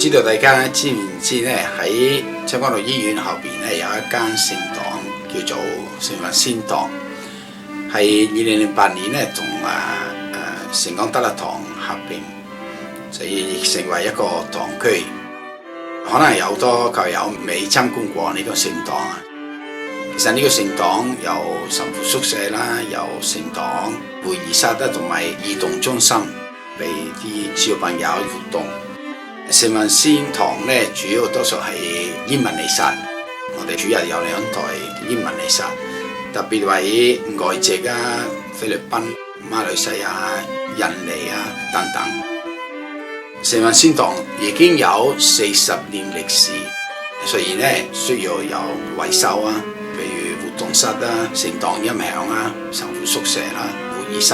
知道大家知唔知咧？喺將軍澳醫院後邊咧有一間聖堂叫做聖雲仙堂，係2008年咧同聖港德勒堂合併，所以成為一個堂區。可能有好多教友未參觀過呢個聖堂啊。其實呢個聖堂有神父宿舍啦，有聖堂會議室啦，同埋兒童中心俾啲小朋友活動。聖雲仙堂咧主要多數係英文彌撒，我哋主日有2台英文彌撒，特別為外籍啊、菲律賓、馬來西亞、印尼啊等等。聖雲仙堂已經有40年歷史，所以咧需要有維修啊，譬如活動室啦、聖堂音響啊、神父宿舍啦、會議室。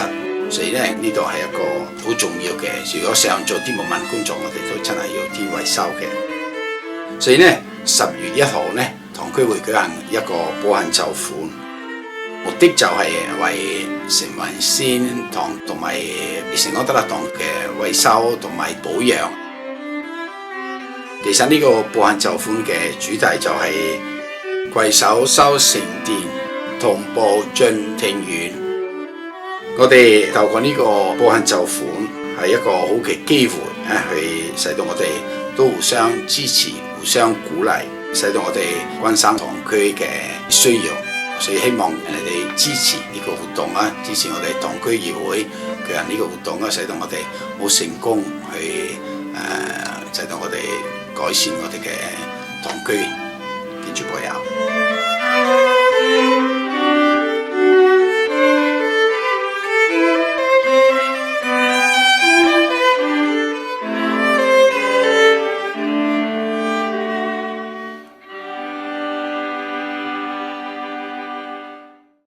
所以咧呢度係一個好重要嘅，如果想做啲牧民工作，我哋都真係要啲維修嘅。所以咧10月1號咧，堂區會舉行一個步行就款，目的就係為聖雲仙堂同埋聖港德勒堂嘅維修同埋保養。其實呢個步行就款嘅主題就係攜手修聖殿，同步進庭院。我哋透過呢個步行就款係一個好嘅機會，去使到我哋都互相支持、互相鼓勵，使到我哋關心堂區嘅需要。所以希望你哋支持呢個活動啊，支持我哋堂區議會舉行呢個活動啊，使到我哋好成功去使到我哋改善我哋嘅堂區建築保有。